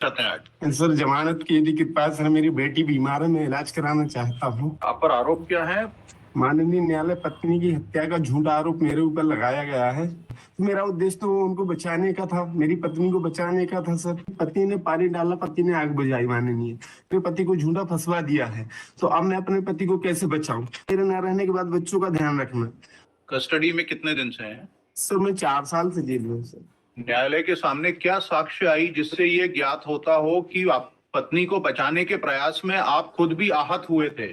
चाहते हैं आज? सर जमानत की यदि कृपा सर, मेरी बेटी बीमार है, मैं इलाज कराना चाहता हूँ। आप पर आरोप क्या है? माननीय न्यायालय, पत्नी की हत्या का झूठा आरोप मेरे ऊपर लगाया गया है। मेरा उद्देश्य तो उनको बचाने का था, मेरी पत्नी को बचाने का था सर। पति ने पानी डाला, पति ने आग बुझाई। माननीय, मेरे पति को झूठा फंसवा दिया है, तो अब मैं अपने पति को कैसे बचाऊं? मेरे न रहने के बाद बच्चों का ध्यान रखना। कस्टडी में कितने दिन से हैं? सर मैं 4 साल से जेल में हूँ सर। न्यायालय के सामने क्या साक्ष्य आई जिससे ये ज्ञात होता हो कि आप पत्नी को बचाने के प्रयास में आप खुद भी आहत हुए थे?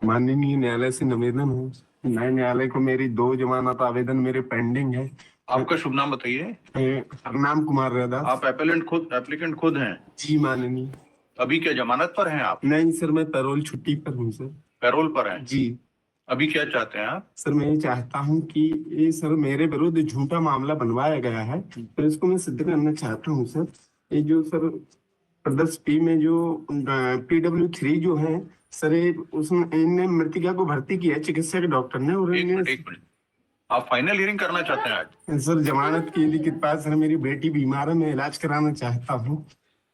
माननीय न्यायालय से निवेदन है, नए न्यायालय को मेरी 2 जमानत आवेदन मेरे पेंडिंग है। आपका शुभ नाम बताइए। हरनाम कुमार रैदास। आप एप्लीकेंट खुद हैं? जी माननीय। अभी क्या जमानत पर हैं आप? नहीं सर, मैं पैरोल छुट्टी पर हूँ सर। पैरोल पर हैं? जी अभी क्या चाहते हैं आप? सर, मैं ये चाहता हूँ कि ये सर मेरे विरुद्ध झूठा मामला बनवाया गया है, तो इसको मैं सिद्ध करना चाहता हूँ सर। ये जो सर प्रदर्श पी में जो PW3 जो है सर, ये उसमें इनने मृतिका को भर्ती किया है चिकित्सक डॉक्टर ने, और एक मिनट, आप फाइनल हियरिंग करना चाहते हैं आज? सर जमानत की यदि कृपा सर, मेरी बेटी बीमार है, मैं इलाज कराना चाहता हूँ।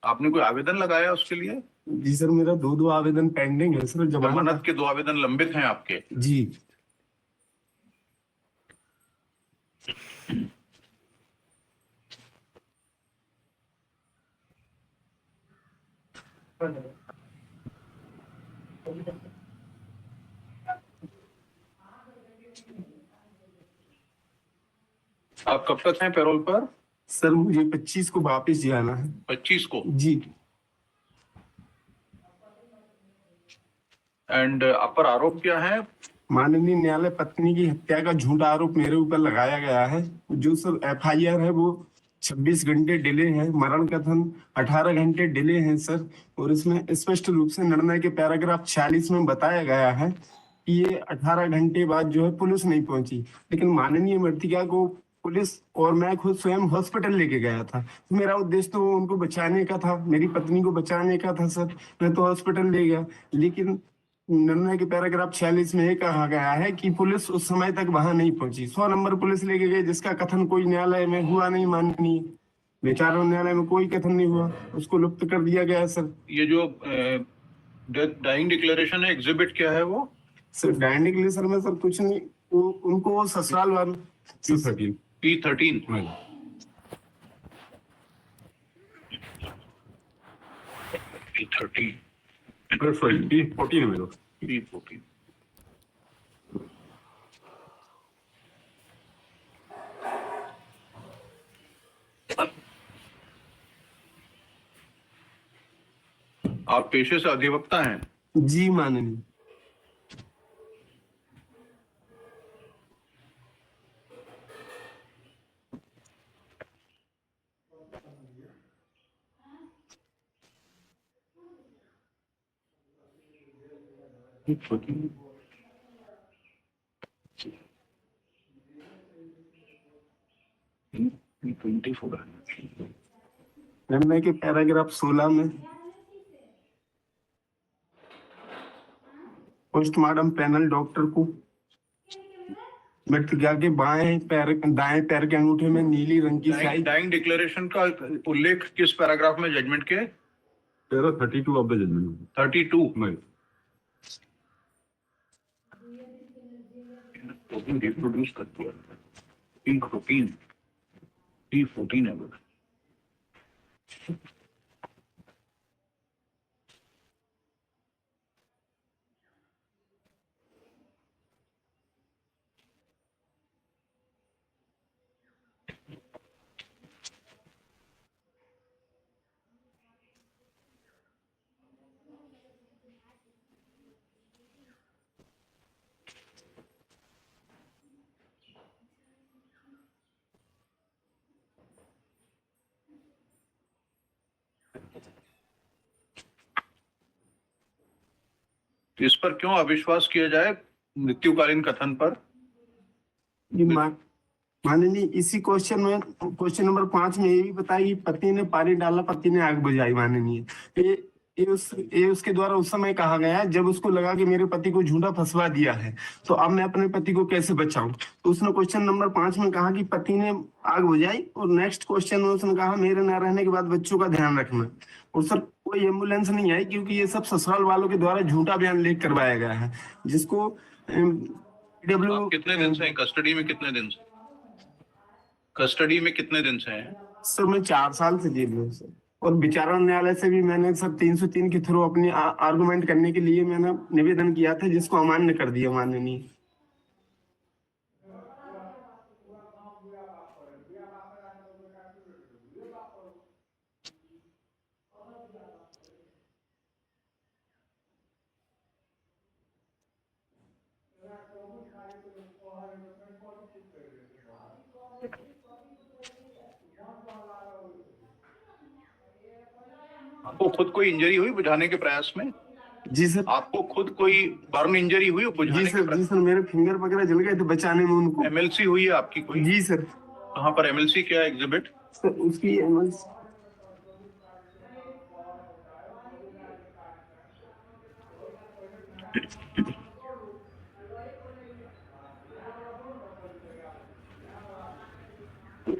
आपने कोई आवेदन लगाया उसके लिए? जी सर, मेरा 2 आवेदन पेंडिंग है सर। जमानत के 2 आवेदन लंबित हैं आपके? जी आप कब तक हैं पैरोल पर? सर, मुझे 25 को वापस जाना है। 25 को? जी। एंड आप पर आरोप क्या है? माननीय न्यायालय, पत्नी की हत्या का झूठा आरोप मेरे ऊपर लगाया गया है। जो सर FIR है वो 26 घंटे डिले है, मरण कथन 18 घंटे डिले है सर। और इसमें स्पष्ट रूप से निर्णय के पैराग्राफ 46 में बताया गया है कि ये 18 घंटे बाद जो है पुलिस नहीं पहुंची, लेकिन माननीय मृतिका को पुलिस और मैं खुद स्वयं हॉस्पिटल लेके गया था। तो मेरा उद्देश्य तो उनको बचाने का था, मेरी पत्नी को बचाने का था सर। मैं तो हॉस्पिटल ले गया, लेकिन निर्णय के पैराग्राफ 46 में ये कहा गया है कि पुलिस उस समय तक वहां नहीं पहुंची। 100 नंबर पुलिस लेके गए, जिसका कथन कोई न्यायालय में हुआ नहीं। माननीय, विचारों न्यायालय में कोई कथन नहीं हुआ, उसको लुप्त कर दिया गया सर। ये जो डाइंग डिक्लेरेशन है, एग्जिबिट क्या है वो? सर डाइंग डिक्लेरेशन में सर कुछ नहीं, उनको ससुराल वाले P13 P13 P14 है मेरे। P14 आप पेशे से अधिवक्ता हैं? जी माननीय। निर्णय के पैराग्राफ 16 में पोस्टमार्टम पैनल डॉक्टर को मृतका के दाएं पैर के अंगूठे में नीली रंग की स्याही। डाइंग डिक्लेरेशन का उल्लेख किस पैराग्राफ में जजमेंट के? 32 ऑफ द जजमेंट। 32 नहीं, रिप्रोड्यूस कर दिया। P14 P14 है वो। तो इस पर क्यों अविश्वास किया जाए मृत्युकालीन कथन पर? माननीय, इसी क्वेश्चन नंबर 5 में ये भी बताया कि पति ने पानी डाला, पति ने आग बुझाई। माननीय, ये ये उसके द्वारा उस समय कहा गया जब उसको लगा कि मेरे पति को झूठा फंसवा दिया है, तो अब मैं अपने पति को कैसे बचाऊं। तो उसने क्वेश्चन नंबर 5 में कहा कि पति ने आग बुझाई, और नेक्स्ट क्वेश्चन में उसने कहा मेरे ना रहने के बाद बच्चों का ध्यान रखना। और सर कोई एम्बुलेंस नहीं आई, क्योंकि ये सब ससुराल वालों के द्वारा झूठा बयान लिख करवाया गया है, जिसको आप कितने दिन से हैं कस्टडी में? कितने दिन से कस्टडी में कितने दिन से हैं? सर मैं 4 साल से जेल में हूँ सर। और विचारण न्यायालय से भी मैंने सर 303 के थ्रू अपनी आर्गुमेंट करने के लिए मैंने निवेदन किया था, जिसको अमान्य कर दिया माननीय। आपको खुद कोई इंजरी हुई बुझाने के प्रयास में? जी सर। आपको खुद कोई बर्न इंजरी हुई बुझाने जी के सर, जी सर, मेरे फिंगर वगैरह जल गए थे बचाने में उनको। एमएलसी हुई है आपकी कोई? जी सर। कहाँ पर एमएलसी? क्या एग्जिबिट? सर उसकी एमएलसी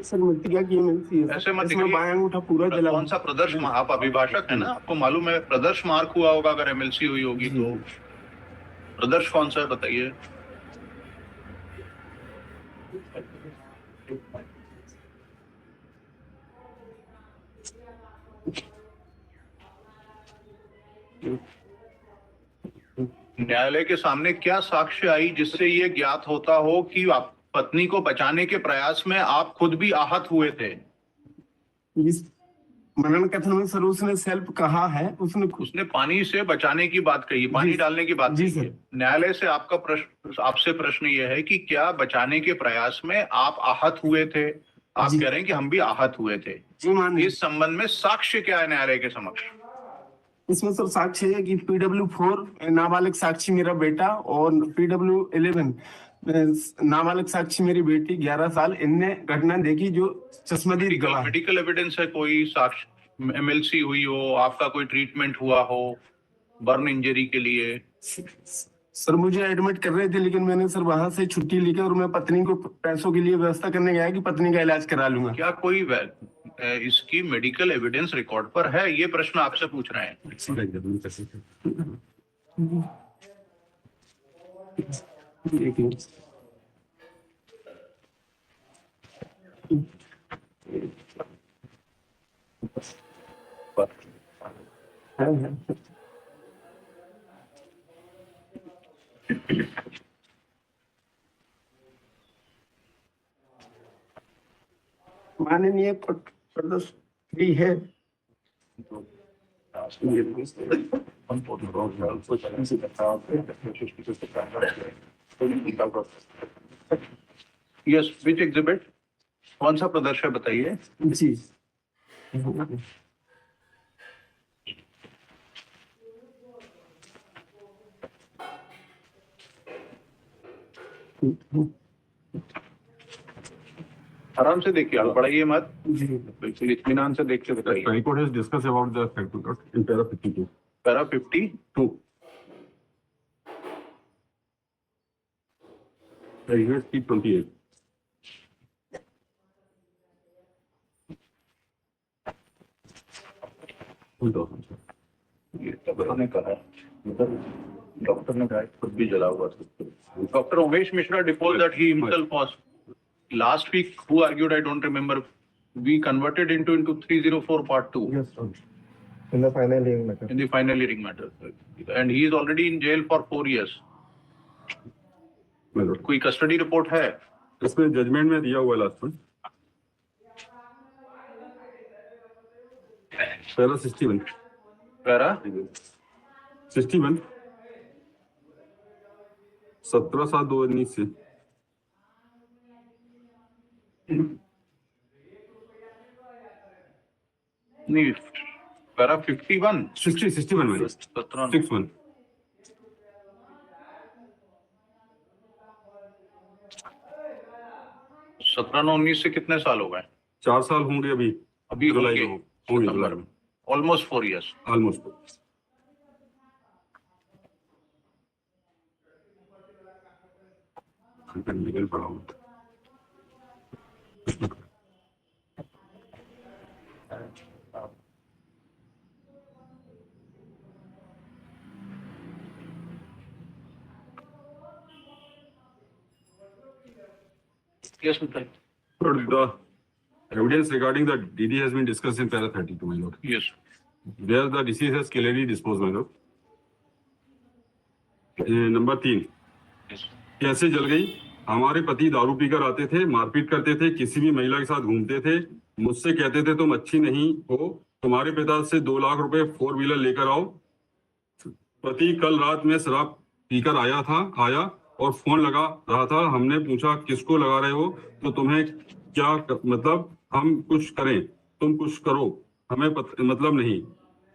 सर मृतिका की एमएलसी है। ऐसे मत इसमें दिखाइए। बायां अंगूठा पूरा जला। कौन सा प्रदर्श? आप अभिभाषक है ना, आपको मालूम है प्रदर्श मार्क हुआ होगा अगर एमएलसी हुई होगी तो। प्रदर्श कौन सा है बताइए? न्यायालय के सामने क्या साक्ष्य आई जिससे ये ज्ञात होता हो कि आप पत्नी को बचाने के प्रयास में आप खुद भी आहत हुए थे? इस मनन कथन में सर उसने सेल्फ कहा है, उसने पानी से बचाने की बात कही, पानी डालने की बात जी कही है। सर। न्यायालय से आपसे प्रश्न ये है कि क्या बचाने के प्रयास में आप आहत हुए थे? आप जी। कह रहे हैं कि हम भी आहत हुए थे। जी माननीय। इस संबंध में साक्ष्य क्या है न्यायालय के समक्ष? इसमें सर साक्ष्य है कि PW4 नाबालिग साक्षी मेरा बेटा, और PW11 नाबालिग साक्षी मेरी बेटी 11 साल, इनने घटना देखी जो चश्मदीद गवाह है। मेडिकल एविडेंस है कोई साक्ष्य? एमएलसी हुई हो, आपका कोई ट्रीटमेंट हुआ हो बर्न इंजरी के लिए? सर मुझे एडमिट कर रहे थे, लेकिन मैंने सर वहां से छुट्टी लेकर और मैं पत्नी को पैसों के लिए व्यवस्था करने गया कि पत्नी का इलाज करा लूंगा। क्या कोई इसकी मेडिकल एविडेंस रिकॉर्ड पर है? ये प्रश्न आपसे पूछ रहे हैं। एक मिनट। है। माननीय प्रदर्शनी है। यस, विच एग्जिबिट? कौन सा प्रदर्शन बताइए? जी। आराम से देखिए, आप बढ़ाइए मत, जी। बिल्कुल इत्मीनान से देख के बताइए। The court has discussed about the fact report in para 52. Para 52 The USP 28. ये डॉक्टर ने कहा, डॉक्टर ने कहा खुद भी जला हुआ था। Doctor Umesh Mishra depots that he himself was last week who argued, I don't remember, we converted into 304 part 2 Yes, sir. In the final hearing matter. in the final hearing matter, and he is already in jail for 4 years. My lord. कोई custody report है? इसमें judgement में दिया हुआ है last में para 61 para 61 17/7/2019 से नहीं, पैरा 51 61 में 61 17-19 से कितने साल हो गए? 4 साल होंगे अभी अभी जुलाई में होंगे जुलाई में ऑलमोस्ट 4 years. ऑलमोस्ट लीगल पढ़ा हुआ था। Yes, Mr. But the evidence regarding the DD has been discussed in para 32, my lord. Yes. Where the deceased has clearly disposed, my lord. Number 3, Yes. कैसे जल गई? हमारे पति दारू पीकर आते थे, मारपीट करते थे, किसी भी महिला के साथ घूमते थे, मुझसे कहते थे तुम अच्छी नहीं हो, तुम्हारे पिता से 2 लाख रुपए 4 व्हीलर लेकर आओ। पति कल रात में शराब पीकर आया और फोन लगा रहा था। हमने पूछा किसको लगा रहे हो, तो तुम्हें क्या मतलब हम कुछ करें, तुम कुछ करो, हमें मतलब नहीं,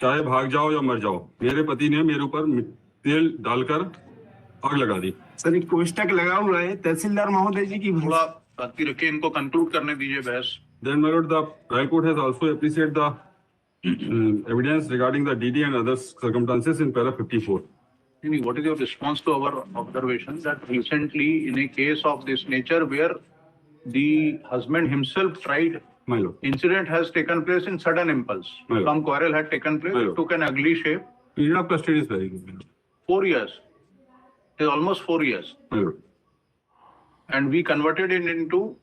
चाहे भाग जाओ या मर जाओ। मेरे पति ने मेरे ऊपर तेल डालकर आग लगा दी। सर एक कोष्टक लगा हुआ है तहसीलदार महोदय जी की थोड़ा बाकी रखिए, इनको कंक्लूड करने दीजिए बहस। Then, my lord, the High Court has also appreciated the evidence regarding the DD and other circumstances in para 54. What is your response to our observation that recently in a case of this nature where the husband himself tried, My lord, incident has taken place in sudden impulse. My lord. Some quarrel had taken place, My it lord. took an ugly shape. period of custody is very good, my lord. 4 years. It is almost 4 years. My lord. And we converted it into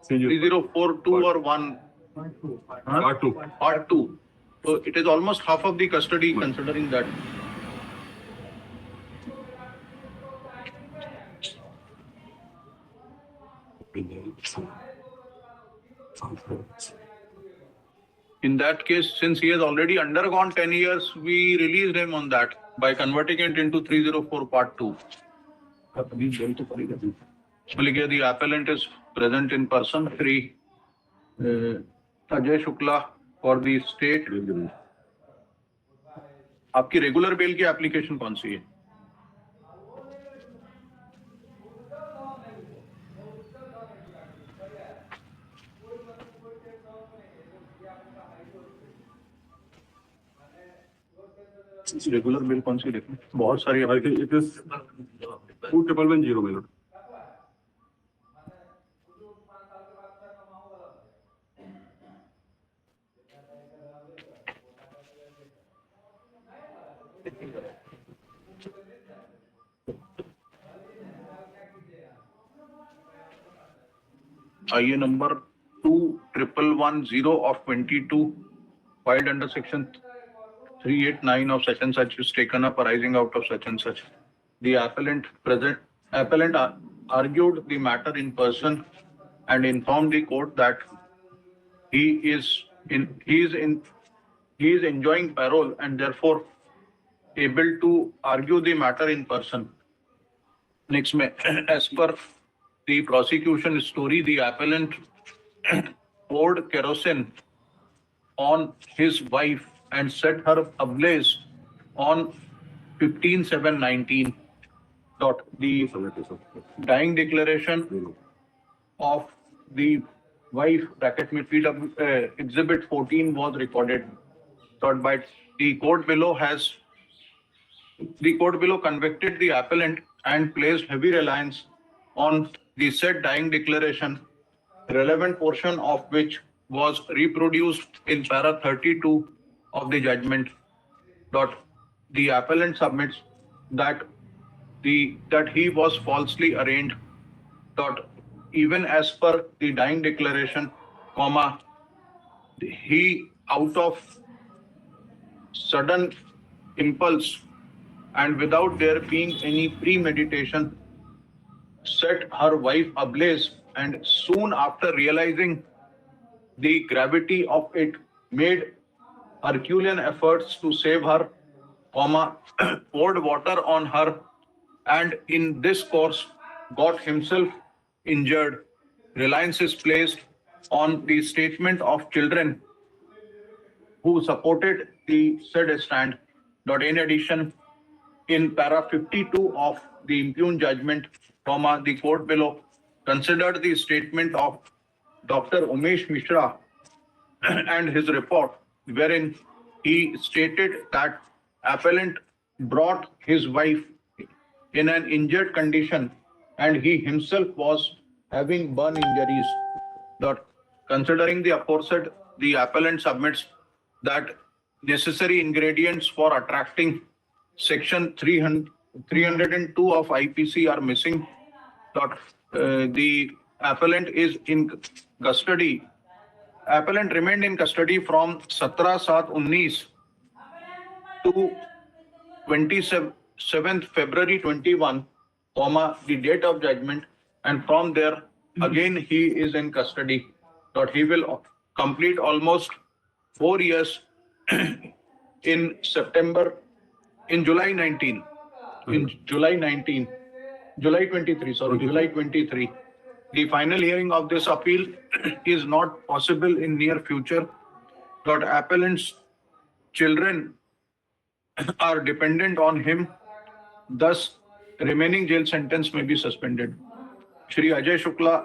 3042 or 1. Part 2. Part 2. So it is almost half of the custody considering that. In that case, since he has already undergone 10 years, we released him on that by converting it into 304 Part 2. Malikia, the appellant is present in person, Shri Ajay Shukla for the state. आपकी regular bell की application कौन सी है? Regular bill कौन सी देखो? बहुत सारी I think it is 2110, my lord. आइए number 2110 of 22 filed under section 389 of such and such is taken up arising out of such and such. The appellant argued the matter in person and informed the court that he is enjoying parole and therefore able to argue the matter in person. Next, as per the prosecution story, the appellant poured kerosene on his wife and set her ablaze on 15/7/19. The dying declaration of the wife, bracket में PW, exhibit 14 was recorded. But the court below convicted the appellant and placed heavy reliance on the said dying declaration, relevant portion of which was reproduced in para 32 of the judgment. The appellant submits that he was falsely arraigned. Even as per the dying declaration, he out of sudden impulse and without there being any premeditation set her wife ablaze, and soon after realizing the gravity of it made Herculean efforts to save her, poured water on her, and in this course got himself injured. Reliance is placed on the statement of children who supported the said stand. In addition, in para 52 of the impugned judgment, the court below considered the statement of Dr. Umesh Mishra and his report, wherein he stated that appellant brought his wife in an injured condition and he himself was having burn injuries. That considering the aforesaid, the appellant submits that necessary ingredients for attracting section 302 of IPC are missing. That the appellant is in custody. Appellant remained in custody from 17/7/19 to 27th February 21, the date of judgment, and from there again he is in custody. That he will complete almost 4 years in July 19. In July 23. The final hearing of this appeal is not possible in near future. That appellant's children are dependent on him. Thus, remaining jail sentence may be suspended. Shri Ajay Shukla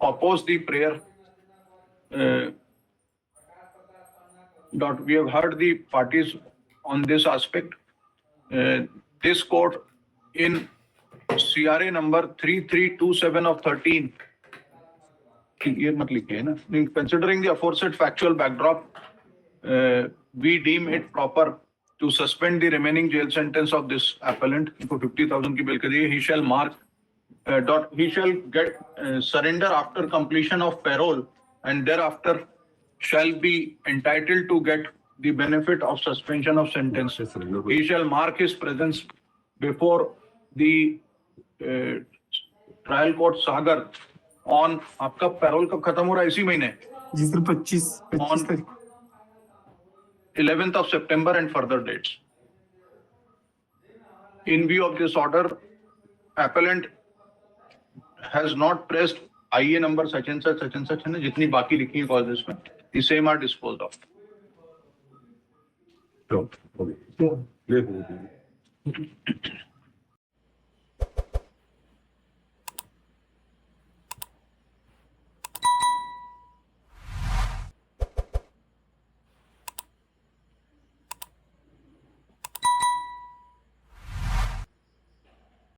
opposed the prayer. We have heard the parties on this aspect. This court in CRA number 3327 of 13, considering the aforesaid factual backdrop, we deem it proper to suspend the remaining jail sentence of this appellant. 50,000 ki bail kar diye. He shall get surrender after completion of parole, and thereafter shall be entitled to get the benefit of suspension of sentence. He shall mark his presence before the trial court Sagar on आपका payroll कब खत्म हो रहा है इसी महीने जी sir 25 तारीख 11th of September and further dates. In view of this order, appellant has not pressed IA number such and such है ना जितनी बाकी लिखी है causes में, the same are disposed of. तो,